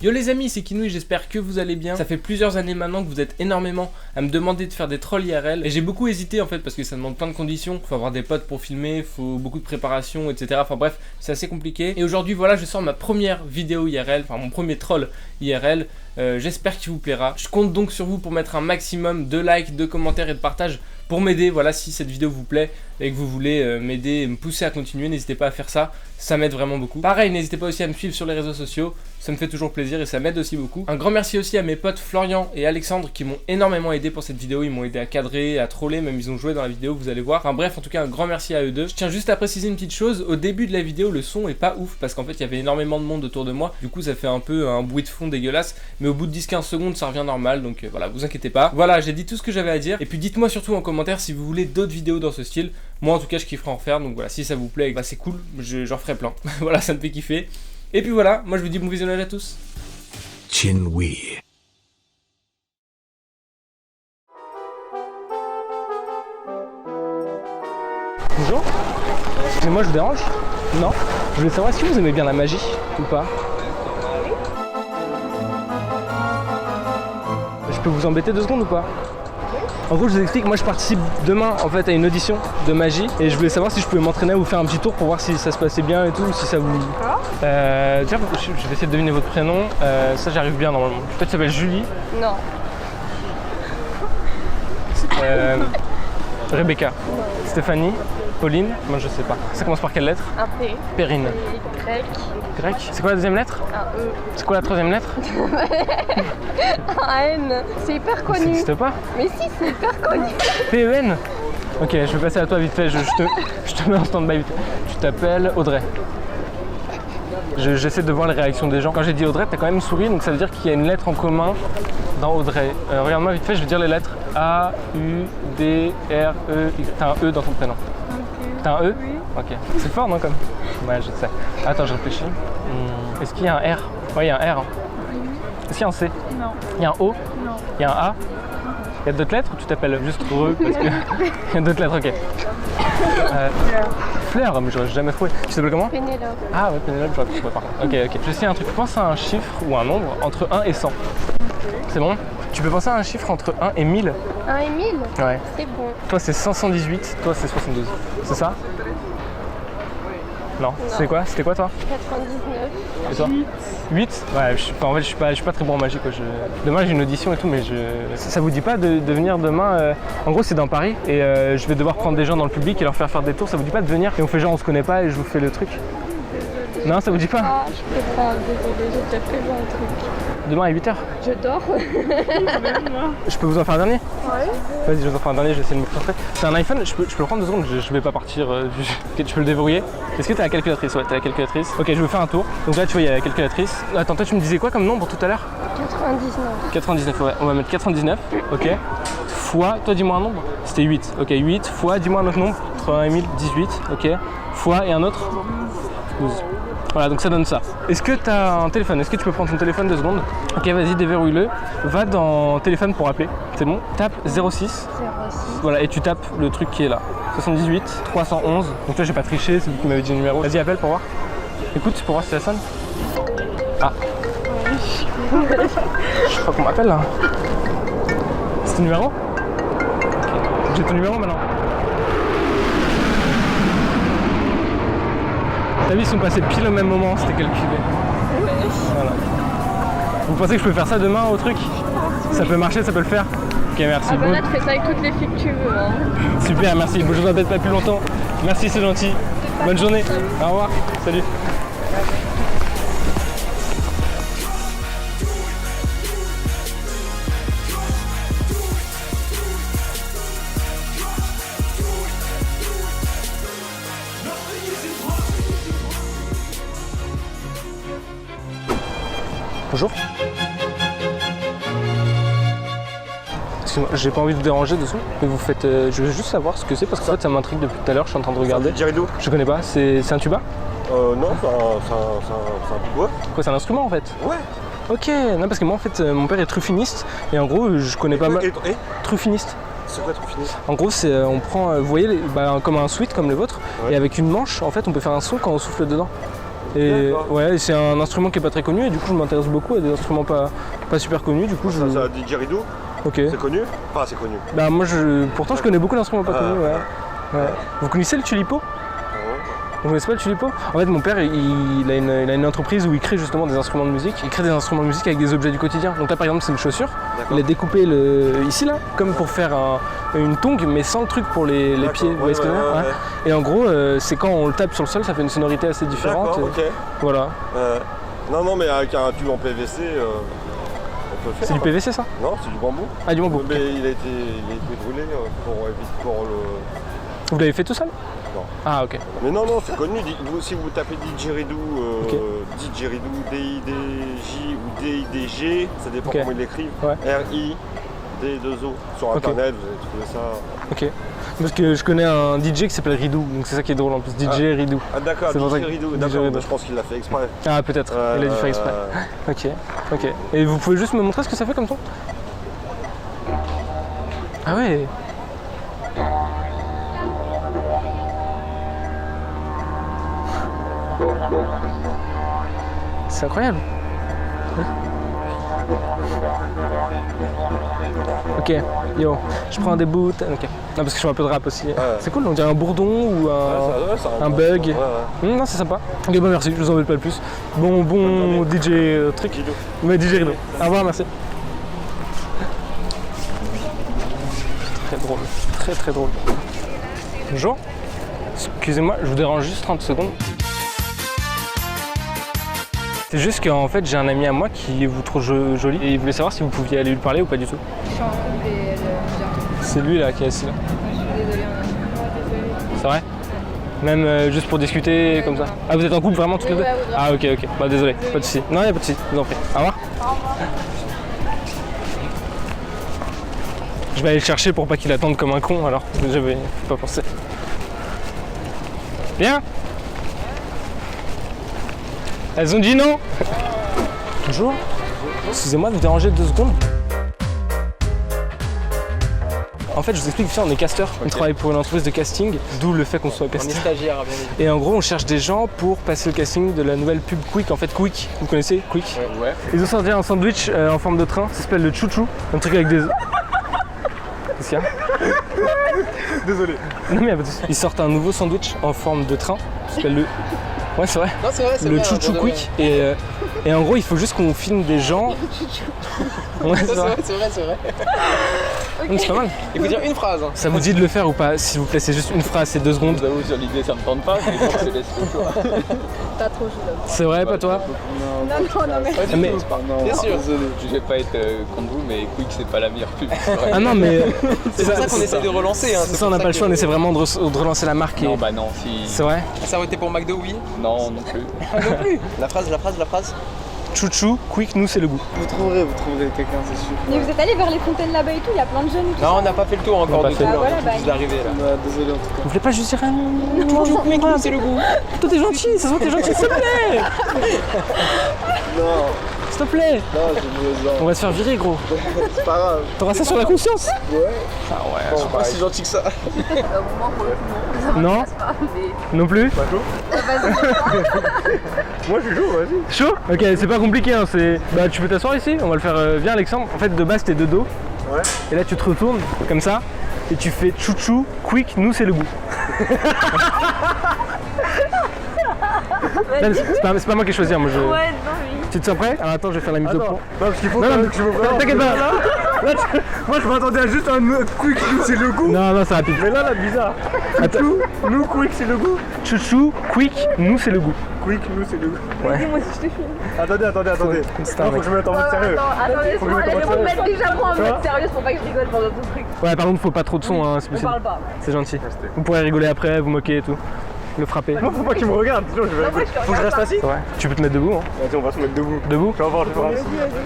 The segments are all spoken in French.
Yo les amis, c'est Kinouï, j'espère que vous allez bien. Ça fait plusieurs années maintenant que vous êtes énormément à me demander de faire des trolls IRL. Et j'ai beaucoup hésité en fait parce que ça demande plein de conditions. Faut avoir des potes pour filmer, faut beaucoup de préparation, etc. Enfin bref, c'est assez compliqué. Et aujourd'hui voilà, je sors ma première vidéo IRL, enfin mon premier troll IRL. J'espère qu'il vous plaira. Je compte donc sur vous pour mettre un maximum de likes, de commentaires et de partages pour m'aider. Voilà, si cette vidéo vous plaît et que vous voulez m'aider et me pousser à continuer, n'hésitez pas à faire ça, ça m'aide vraiment beaucoup. Pareil, n'hésitez pas aussi à me suivre sur les réseaux sociaux, ça me fait toujours plaisir et ça m'aide aussi beaucoup. Un grand merci aussi à mes potes Florian et Alexandre qui m'ont énormément aidé pour cette vidéo. Ils m'ont aidé à cadrer, à troller, même ils ont joué dans la vidéo, vous allez voir. Enfin bref, en tout cas un grand merci à eux deux. Je tiens juste à préciser une petite chose, au début de la vidéo le son est pas ouf parce qu'en fait il y avait énormément de monde autour de moi. Du coup ça fait un peu un bruit de fond dégueulasse, mais au bout de 10-15 secondes ça revient normal, donc voilà, vous inquiétez pas. Voilà, j'ai dit tout ce que j'avais à dire. Et puis dites-moi surtout en commentaire si vous voulez d'autres vidéos dans ce style. Moi en tout cas je kifferais en refaire, donc voilà, si ça vous plaît, bah c'est cool, j'en ferai plein. Voilà, ça me fait kiffer. Et puis voilà, moi je vous dis bon visionnage à tous. Kinouï. Bonjour. Excusez-moi, je vous dérange? Non. Je voulais savoir si vous aimez bien la magie ou pas. Je peux vous embêter 2 secondes ou pas? En gros, je vous explique, moi je participe demain en fait à une audition de magie et je voulais savoir si je pouvais m'entraîner à vous faire un petit tour pour voir si ça se passait bien et tout, si ça vous... Déjà, je vais essayer de deviner votre prénom, ça j'arrive bien normalement. Peut-être ça s'appelle Julie? Non. Rebecca? Non. Stéphanie? Pauline? Moi je sais pas. Ça commence par quelle lettre? Un P. Perrine. Grec. Grec? C'est quoi la deuxième lettre? Un E. C'est quoi la troisième lettre? Un N. C'est hyper Ça connu. n'existe pas? Mais si, c'est hyper connu. PEN? Ok, je vais passer à toi vite fait, je te mets en stand-by vite. Tu t'appelles Audrey. J'essaie de voir les réactions des gens. Quand j'ai dit Audrey, t'as quand même souri, donc ça veut dire qu'il y a une lettre en commun dans Audrey. Regarde-moi vite fait, je vais dire les lettres A, U, D, R, E, Y. T'as un E dans ton prénom. T'as un E? Oui. Ok. C'est fort, non, comme? Ouais, je sais. Attends, je réfléchis. Est-ce qu'il y a un R? Ouais, il y a un R. Est-ce qu'il y a un C? Non. Il y a un O? Non. Il y a un A? Il y a d'autres lettres ou tu t'appelles juste Re parce que... Il y a d'autres lettres, ok. Fleur, mais j'aurais jamais trouvé. Tu t'appelles comment? Pénélope. Ah ouais, Pénélope, j'aurais pu trouver par contre. Ok, ok. Je sais un truc, pense à un chiffre ou un nombre entre 1 et 100. C'est bon? Tu peux penser à un chiffre entre 1 et 1000? 1 et 1000? Ouais. C'est bon. Toi c'est 518, toi c'est 72. C'est ça? Non. C'est quoi? C'était quoi toi? 99. Et toi? 8? Ouais, en fait je suis pas très bon en magie quoi. Demain j'ai une audition et tout, mais ça vous dit pas de venir demain En gros c'est dans Paris et je vais devoir prendre des gens dans le public et leur faire des tours. Ça vous dit pas de venir et on fait genre on se connaît pas et je vous fais le truc? Non, ça vous dit pas? Ah, je peux pas, désolée, j'ai déjà prévu un truc. Demain à 8h? Je dors. Je peux vous en faire un dernier? Ouais. Vas-y, je vous en fais un dernier, je vais essayer de me concentrer. C'est un iPhone, je peux le prendre 2 secondes, je vais pas partir. Tu peux le déverrouiller? Est-ce que t'as la calculatrice? Ouais, t'as la calculatrice. Ok, je vais faire un tour. Donc là, tu vois, il y a la calculatrice. Attends, toi, tu me disais quoi comme nombre tout à l'heure? 99. 99, ouais, on va mettre 99. Ok. Fois, toi, dis-moi un nombre. C'était 8. Ok, 8 fois, dis-moi un autre nombre. 80 000, 18. Ok. Fois et un autre 12. Voilà, donc ça donne ça. Est-ce que tu as un téléphone? Est-ce que tu peux prendre ton téléphone 2 secondes? Ok, vas-y, déverrouille-le. Va dans téléphone pour appeler. C'est bon? Tape 06. 06. Voilà, et tu tapes le truc qui est là. 78 311. Donc toi, j'ai pas triché, c'est vous qui m'avez dit le numéro. Vas-y, appelle pour voir. Écoute, pour voir si ça sonne. Ah. Je crois qu'on m'appelle là. C'est ton numéro? Ok. J'ai ton numéro maintenant. T'as vu, ils sont passés pile au même moment, c'était calculé. Oui. Voilà. Vous pensez que je peux faire ça demain au truc? Ça peut marcher, ça peut le faire? Ok, merci. Ah bah là, tu fais ça avec toutes les filles que tu veux. Hein. Super, merci. Je vous embête pas plus longtemps. Merci, c'est gentil. Bonne journée. Au revoir. Salut. Bonjour. Excusez-moi, j'ai pas envie de vous déranger dessous, mais vous faites. Je veux juste savoir ce que c'est parce qu'en fait ça m'intrigue depuis tout à l'heure, je suis en train de regarder. Didgeridoo. Je connais pas, c'est un tuba? Non, c'est un bois. Quoi, c'est un instrument en fait? Ouais. Ok, non parce que moi en fait mon père est truffiniste et en gros je connais pas mal. Truffiniste. C'est quoi truffiniste? En gros c'est on prend, vous voyez, comme un sweat comme le vôtre, ouais. Et avec une manche en fait on peut faire un son quand on souffle dedans. Et D'accord. ouais, c'est un instrument qui est pas très connu et du coup je m'intéresse beaucoup à des instruments pas super connus. Du coup je. Ça, ça didgeridoo, Ok. c'est connu? Enfin, c'est connu. Bah moi pourtant je connais beaucoup d'instruments pas connus. Ouais. Ouais. Vous connaissez le tulipo? Vous connaissez pas le tulipo? En fait mon père il a une entreprise où il crée justement des instruments de musique. Il crée des instruments de musique avec des objets du quotidien. Donc là par exemple c'est une chaussure. Il a découpé ici là, comme pour faire une tongue mais sans le truc pour les pieds. Vous voyez ce que je veux dire? Ouais. Et en gros c'est quand on le tape sur le sol ça fait une sonorité assez différente. D'accord, ok. Voilà. Non, mais avec un tube en PVC, on peut le faire. C'est du PVC ça? Non, c'est du bambou. Ah du bambou. Mais il a été brûlé pour le... Vous l'avez fait tout seul? Non. Ah ok. Mais non, c'est connu. Si vous tapez didgeridoo, didgeridoo, D-I-D-J ou D-I-D-G, ça dépend comment ils l'écrivent. Ouais. R-I-D-2-O. Sur internet, vous allez trouver ça. Ok. Parce que je connais un DJ qui s'appelle Ridou, donc c'est ça qui est drôle en plus. DJ Ridou. Ah d'accord, didgeridoo. D'accord, je pense qu'il l'a fait exprès. Ah peut-être, il a dû faire exprès. Ok. Et vous pouvez juste me montrer ce que ça fait comme son? Ah ouais. C'est incroyable. Ok, yo, je prends des bouts. Ok. Non, parce que je fais un peu de rap aussi. C'est cool, on dirait un bourdon ou un bug. Non, c'est sympa. Ok, bah merci, je vous embête pas le plus. Bon DJ truc. Mais DJ Rideau. Au revoir, merci. Très drôle, très drôle. Bonjour. Excusez-moi, je vous dérange juste 30 secondes. C'est juste qu'en fait j'ai un ami à moi qui vous trouve jolie et il voulait savoir si vous pouviez aller lui parler ou pas du tout. Je suis en couple et elle vient. C'est lui là qui est assis là. Je suis désolée, on a... C'est vrai? Même juste pour discuter comme ça? Ah vous êtes en couple vraiment toutes les deux? Ouais, Ah ok. Bah désolé, pas de soucis. Non y'a pas de soucis, je vous en prie. Au revoir. Au revoir. Je vais aller le chercher pour pas qu'il attende comme un con alors. J'avais pas pensé. Viens! Elles ont dit non. Bonjour. Excusez-moi de vous déranger 2 secondes. En fait, je vous explique, on est casteur. On travaille pour une entreprise de casting, d'où le fait qu'on soit casteur. On est stagiaire, bien évidemment. Et en gros, on cherche des gens pour passer le casting de la nouvelle pub Quick. En fait, Quick, vous connaissez Quick? Ouais. Ils ont sorti un sandwich en forme de train, ça s'appelle le chouchou. Un truc avec des... Qu'est-ce qu'il y a? Désolé. Non mais ils sortent un nouveau sandwich en forme de train, ça s'appelle le... Ouais c'est vrai. Non, c'est vrai, c'est le vrai. chouchou quick et en gros il faut juste qu'on filme des gens. Ouais c'est vrai. C'est vrai. Donc, c'est pas mal. Il faut dire une phrase. Ça vous dit de le faire ou pas? S'il vous plaît, c'est juste une phrase, c'est 2 secondes. J'avoue, sur l'idée, ça me tente pas, mais bon, c'est laisse le choix. Pas trop chaud. C'est vrai, pas toi? Non, mais... Mais... Bien sûr. Je vais pas être contre vous, mais Quick c'est pas la meilleure pub. Ah non mais... C'est pour ça qu'on essaie de relancer. Hein. C'est ça, on n'a pas le choix, on essaie vraiment de relancer la marque. Non, bah non, si. C'est vrai? Ça aurait été pour McDo, oui. Non, non plus. Non plus. La phrase. Chouchou, quick, nous c'est le goût. Vous trouverez quelqu'un, c'est sûr. Mais vous êtes allé vers les fontaines là-bas et tout, il y a plein de jeunes. Tout Non, ça. on n'a pas fait le tour encore On n'a de pas tout. fait. Ah, voilà, bah, juste d'arriver là. Désolé en tout cas. Vous voulez pas juste dire un Mais c'est le goût. Toi t'es gentil, ça se voit que t'es gentil, s'il te plaît! Non, S'il te plaît! j'ai une mauvaise On langue. va se faire virer gros. C'est pas grave. T'auras ça sur la conscience? Ouais. Ah ouais, Je suis pas si gentil que ça. Non? Non plus? Moi je suis chaud, vas-y. Chaud? Ok, c'est pas compliqué, hein, c'est... Bah tu peux t'asseoir ici, on va le faire... Viens Alexandre, en fait de base t'es de dos. Ouais. Et là tu te retournes, comme ça, et tu fais chouchou, quick, nous c'est le goût. Non, c'est pas moi qui ai choisi, moi je... Ouais, non, oui. Tu te sens prêt? Alors attends, je vais faire la mise au point. Non, parce qu'il faut Non, quand non, même que je me prépare. t'inquiète pas. Moi je m'attendais à juste un quick, nous c'est le goût. Non, c'est rapide. Mais là, bizarre. Attends. Nous, quick, c'est le goût. Chouchou, quick, nous c'est le goût. Quick, nous, c'est le goût. Dis-moi si je te filme. Attendez. C'est Non, un faut mec. que je me mette en mode sérieux. Attendez, Faut que je me mette en mode sérieux. mettre déjà moi en Tu vois mode sérieuse pour pas que je rigole pendant ton truc. Ouais, par contre, faut pas trop de son, hein, c'est On possible. parle pas. C'est gentil. Vous pourrez rigoler après, vous moquer et tout. Le frapper. Non, faut pas qu'il me regarde, sinon je vais. Non, moi, je te Faut que je reste assis. Ouais. Tu peux te mettre debout, hein. Vas-y, on va se mettre debout. Debout. Tu vas voir, je vais voir.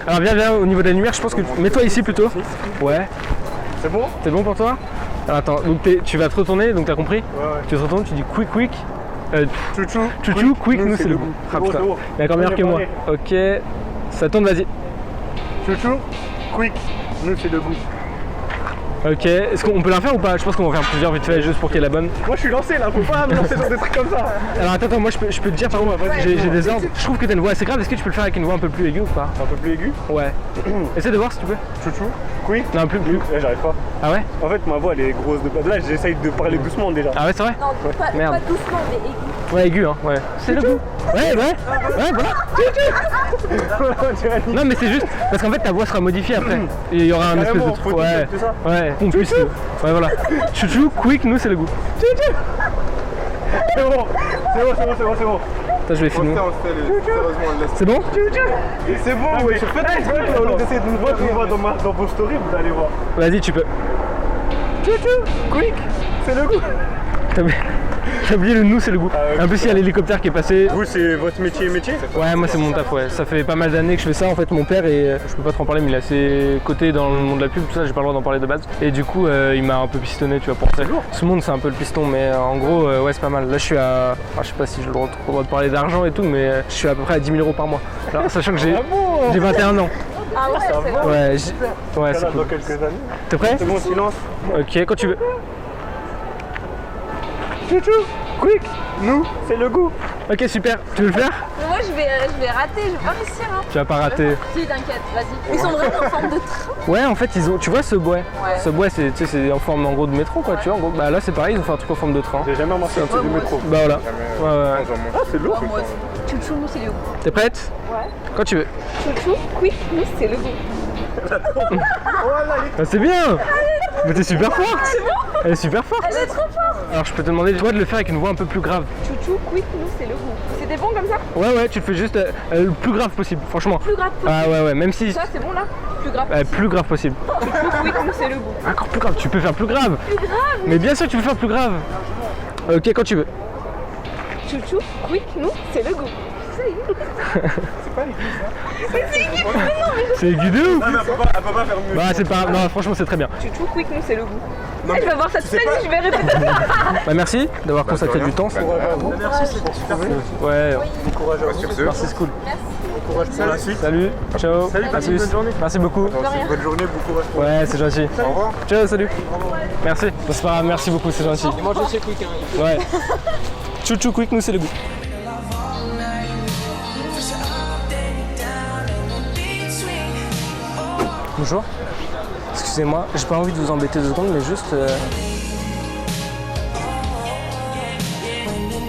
Alors viens, au niveau de la lumière, je pense que... Mets-toi ici plutôt. Ouais. C'est bon? C'est bon pour toi? Alors attends, donc tu vas te retourner, donc t'as compris? Ouais. Tu te retournes, tu dis quick. Chouchou, Quick, nous c'est le goût. Ah putain, il est encore meilleur que moi. Ok, ça tourne, vas-y. Chouchou, quick, nous c'est le goût. Ok, est-ce qu'on peut la faire ou pas? Je pense qu'on va faire plusieurs vite fait juste pour qu'elle est la bonne. Moi je suis lancé là, faut pas me lancer dans des trucs comme ça. Alors attends, moi je peux te dire, par contre, j'ai des ordres. Je trouve que t'as une voix assez grave, est-ce que tu peux le faire avec une voix un peu plus aiguë ou pas? Un peu plus aigu. Ouais. Essaie de voir si tu peux. Chouchou. Oui. Non, plus. J'arrive pas. Ah ouais? En fait ma voix elle est grosse de là, j'essaye de parler doucement déjà. Ah ouais, c'est vrai? Non, pas Merde. doucement, mais aigu. Ouais, aigu, hein, ouais. C'est le goût. Ouais, voilà. Non, mais c'est juste parce qu'en fait ta voix sera modifiée après. Et il y aura un espèce de Carrément, truc. faut Ouais, tout ça. ouais, on puisse. Ouais, voilà. Chouchou, quick, nous c'est le goût. C'est bon. Attends, je vais filmer. C'est bon? C'est bon, oui. Peut-être au lieu d'essayer de me voir dans vos stories, vous allez voir. Vas-y, tu peux. Quick, c'est le goût. T'as oublié le nous, c'est le goût. ouais, En plus, il y a l'hélicoptère qui est passé. Vous c'est votre métier? Ouais, moi c'est mon taf, ouais. Ça fait pas mal d'années que je fais ça. En fait, mon père, je peux pas trop en parler, mais il est assez coté dans le monde de la pub, tout ça, j'ai pas le droit d'en parler de base. Et du coup, il m'a un peu pistonné, tu vois, pour ça. Tout le monde, c'est un peu le piston, mais en gros, ouais, c'est pas mal. Là, je suis à. Je sais pas si j'ai le droit de parler d'argent et tout, mais je suis à peu près à 10 000 € par mois. Alors, sachant que j'ai 21 ans. Ah ouais, c'est vrai. Ouais, ouais, c'est Dans cool. quelques années. T'es prêt? C'est bon, silence. Ok, quand tu veux. Chouchou, quick, nous, c'est le goût. Ok, super. Tu veux le faire? Moi, je vais rater, je vais pas réussir. Hein. Tu vas pas rater. Si, t'inquiète, vas-y. Ils sont vraiment en forme de train. Ouais, en fait, ils ont. Tu vois ce bois? Ouais. Ce bois, c'est en forme en gros de métro, quoi. Tu vois, en gros. Bah là, c'est pareil, ils ont fait un truc en forme de train. J'ai jamais remarqué un truc du métro. Bah voilà. Ouais. Ah, c'est lourd. Moi aussi. Chouchou, nous, c'est le goût. T'es prête? Ouais. Quand tu veux. Chouchou, quick, nous, c'est le goût. Ah, c'est bien! Mais t'es super forte! Elle est super forte! Elle est trop forte. Alors je peux te demander toi de le faire avec une voix un peu plus grave. Chouchou, quick, nous, c'est le goût. C'était bon comme ça? Ouais, tu le fais juste le plus grave possible, franchement. Plus grave possible. Ah ouais, même si. Ça, c'est bon là? Plus grave possible. Plus grave possible. Chouchou, quick, nous, c'est le goût. Encore plus grave, tu peux faire plus grave! Plus grave? Mais bien sûr, tu peux faire plus grave! Ok, quand tu veux. Chouchou, quick, nous, c'est le goût. C'est aigu de ouf! Elle peut pas faire mieux. Bah, c'est pas. Non, franchement, c'est très bien. Chouchou, quick, nous, c'est le goût. Je vais voir ça toute la nuit, je vais répéter ça. Bah, merci d'avoir consacré du temps. Merci, c'est super. Ouais, Bon courage à vous. merci, c'est cool. Bon courage pour la suite. Salut, ciao. Salut, à passez une plus. bonne journée. Merci beaucoup. Bonne journée, bon courage. Ouais, c'est gentil. Au revoir. Ciao, salut. Merci. Bon, c'est pas grave, merci beaucoup, c'est gentil. Et mange aussi quick, hein. Ouais. Chouchou quick, nous c'est le goût. Bonjour. Excusez-moi, j'ai pas envie de vous embêter 2 secondes, mais juste.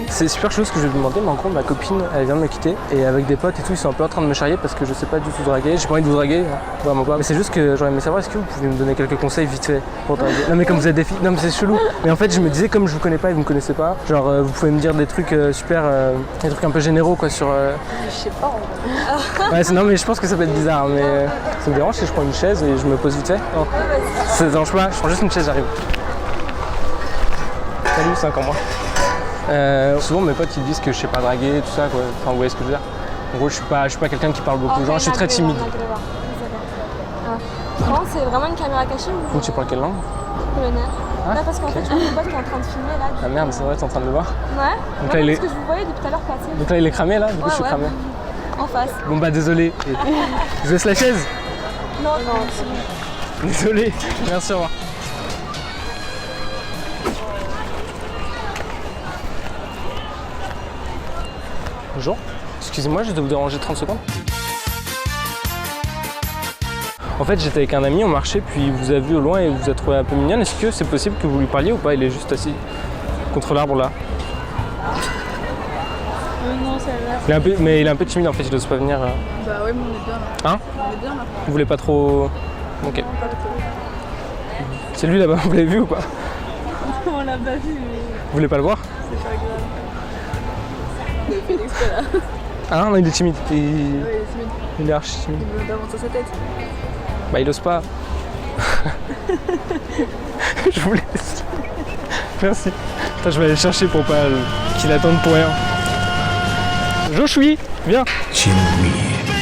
C'est super chose que je vais vous demander, mais en gros ma copine elle vient de me quitter et avec des potes et tout ils sont un peu en train de me charrier parce que je sais pas du tout draguer, j'ai pas envie de vous draguer, hein, vraiment pas. Mais c'est juste que j'aurais aimé savoir est-ce que vous pouvez me donner quelques conseils vite fait pour draguer. Non mais comme vous êtes des filles, non mais c'est chelou. Mais en fait je me disais comme je vous connais pas et vous me connaissez pas, genre vous pouvez me dire des trucs super, des trucs un peu généraux quoi sur. Je sais pas en vrai. Ouais non mais je pense que ça peut être bizarre mais ça me dérange si je prends une chaise et je me pose vite fait. Non. Ça te dérange pas, je prends juste une chaise, j'arrive. Salut, c'est encore moi. Souvent mes potes ils disent que je sais pas draguer, tout ça quoi. Enfin vous voyez ce que je veux dire. En gros je suis pas quelqu'un qui parle beaucoup aux gens, je suis très timide. Non, c'est vraiment une caméra cachée ou Vous tu parles quelle langue? polonais? Ah, Là parce qu'en fait j'ai mon pote qui est en train de filmer là. Ah merde c'est vrai t'es en train de le voir. Ouais. Donc là, il est- Parce que je vous voyais depuis tout à l'heure passer. Donc là il est cramé là, du coup Ouais, je suis ouais. cramé. En face. Bon bah désolé. Je laisse la chaise. Non, c'est bon. Désolé. Merci, au revoir. Bonjour. Excusez-moi, je dois vous déranger 30 secondes. En fait, j'étais avec un ami, on marchait, puis il vous a vu au loin et vous a trouvé un peu mignonne. Est-ce que c'est possible que vous lui parliez ou pas? Il est juste assis contre l'arbre là. Non, c'est là. Mais il est un peu timide en fait, il n'ose pas venir. Bah ouais, mais on est bien là. Hein? On est bien là. Vous voulez pas trop. Ok. Pas trop. C'est lui là-bas, vous l'avez vu ou pas? On l'a pas vu, mais Vous voulez pas le voir? c'est pas grave. Il a fait l'expert là. Ah non, il est timide. Ouais, il est timide. Il est archi timide. Il veut d'avancer sa tête. Bah il ose pas. Je vous laisse. Merci. Attends, je vais aller le chercher pour pas qu'il attende pour rien. Joshua, viens. Chin Wee.